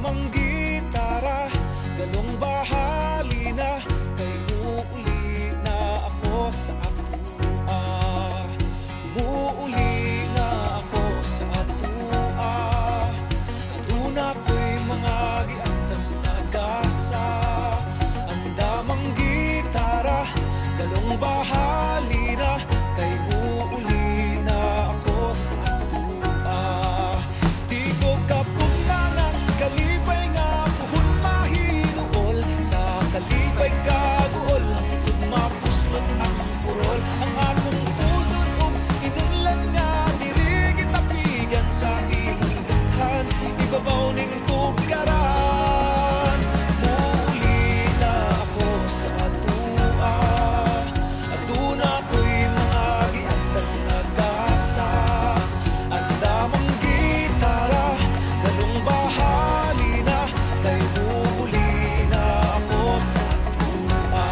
damang gitara, galong bahali na, kay muuli na ako sa atua. Muuli na ako sa atua. Aduna ko'y mga giantang nagasa. Ang damang gitara, galong bahali na, kay muuli na ako sa atua. Di ko kapuntangan kalipay nga puhon mahinuol. Sa kalipay kaguol, hangtod mapuslot ang purol. Ang akong puso't inunlan nga diri gitapigan sa imong daghan. Ibabaw ning tugaran. Muli na ako sa atua. Aduna ko'y mga giandang nagasa. Ang damang gitara, galong bahali na, kay muli na ako sa atua.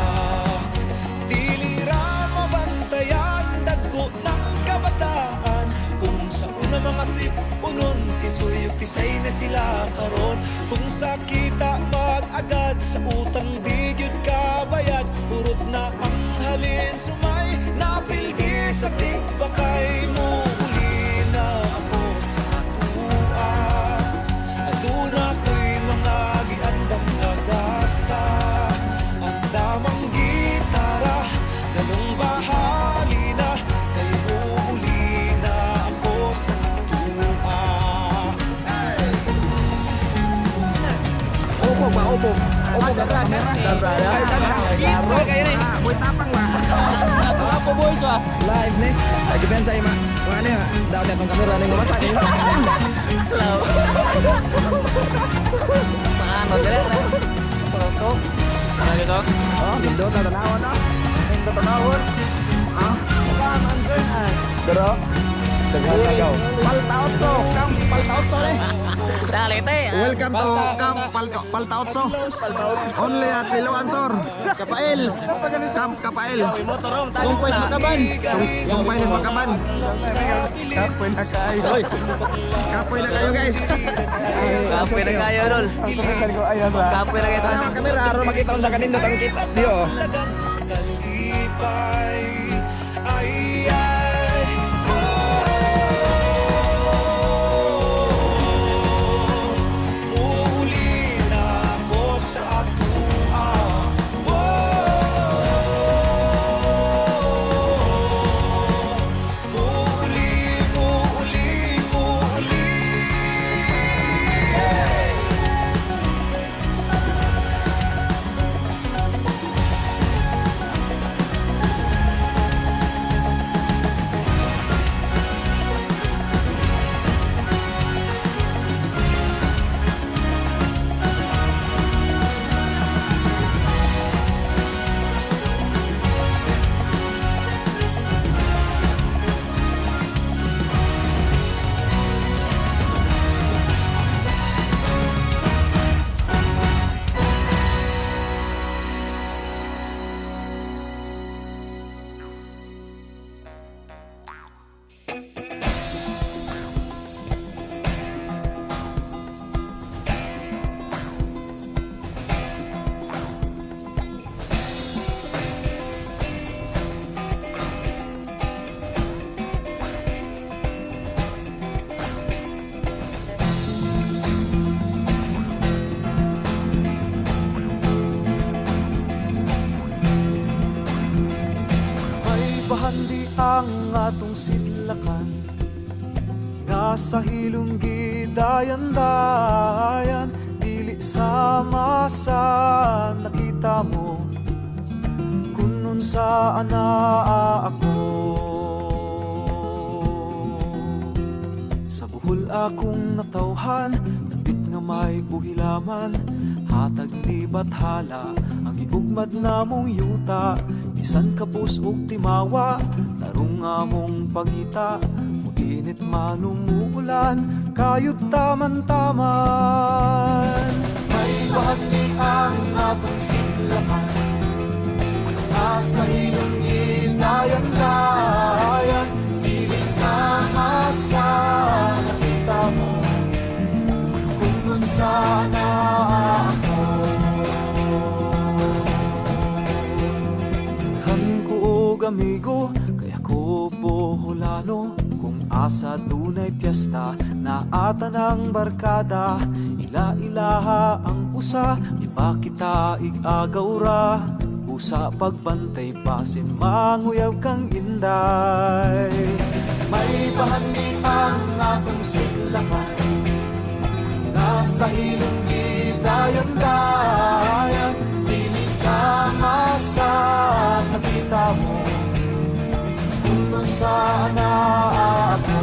Dili ra mabantayan dagko ng kabataan. Kung sa una mga sipunon, kisuyog kisay na sila karon. Kung sa kita mag-agad, sa utang di jud kabayad. Urot na ang halin, sumay napildi sa tigbakay. Muli na ako sa atua. Aduna ko'y mga giandang nagasa. Ang damang gitara, galong bahali na, kay muli na ako sa atua. Opo ba, opo. Opo ka kamera. Laro kayo ni. Boy tapang ba. Apa boys wah? Live ni. Lagi ben sa ima. Kung ano nga, daw katong kamera ning mamasa ni. Hello. Paano dire na? Pronto. Ano dito? Oh, lindo ta tanawon no. Hindi pa nawon. Ah, Paano ang girl ay? pero daghan ka gaw. Paltaotso, Camp Paltaotso ni. Dali te. Welcome to Camp Paltaotso. Only at Liloan Sur. Kapail. Camp Kapail. Motorong tagong pues makaban. Sumpay na makaban. Kapoy na kayo. Kapoy na kayo guys. Kapoy na kayo dol. Kapoy na kayo. Ano ang kamera aron makita ko sa kanindot ang kita. Dio. Kalipay, ay, ay, muli na ako sa atua. Muli, muli, muli. Bahandi ang atong sidlakan, nga sa hilong gidayan-dayan, dili sama sa nakita mo, kunon sa ana ako. Sa buhol akong natawhan, dapit nga may buhilaman, hatag ni bathala ang giugmad namong yuta. Bisan kapus og timawa, tarong among pangita, muinit manumuulan, kayod taman-taman. May bahagi ang atong sidlakan, nasa hilong ginayan-layan, dili sama sa nakita mo, kung nun sana amigo, kaya ko Boholano. Kung asa dunay piyesta, naata ng barkada. Ila-ilaha ang usa, iba kita igagaw ra. Usa pagbantay pasin, manguyab kang inday. May bahani ang atong siglakan, nasa hilong gidayan-dayan. Dili sama sa nakita mo, kung nun saan na ako.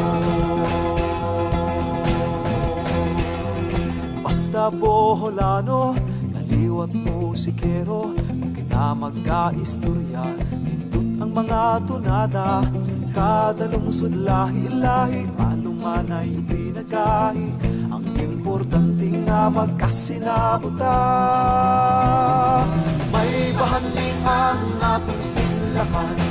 Basta Boholano, kaliwat mo sikero. Kung kita magkaistorya, nindot ang mga tunada. Kada lungsod lahi-lahi, malumanay pinagahi. Ang importante nga magkasinabuta. May bahani ang atong silakan,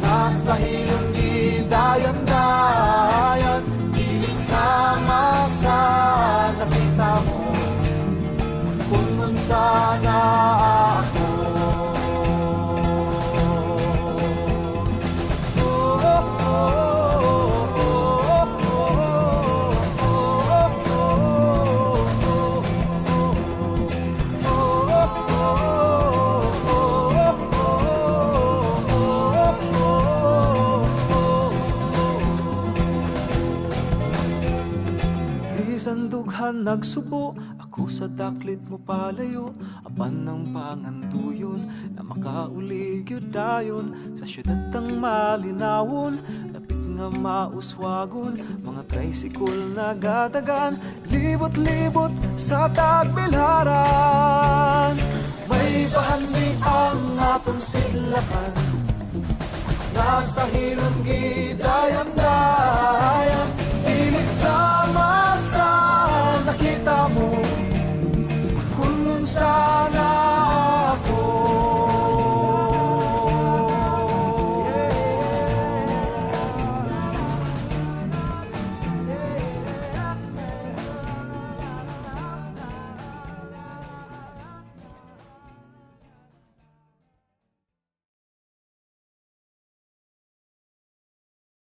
nasa hilong gidayan-dayan. Pilit sama sa nakita mo, kung unsa na ako. Bisan dughan nagsubo, ako sa daklit mo palayo. Apan ng panganduyon, na makaulig yun dayon. Sa syudad tang malinawon, lapit nga mauswagon. Mga tricycle na gadagan, libot-libot sa tagbilharan. May bahani ang atong silakan, nasa hilong gidayan-dayan.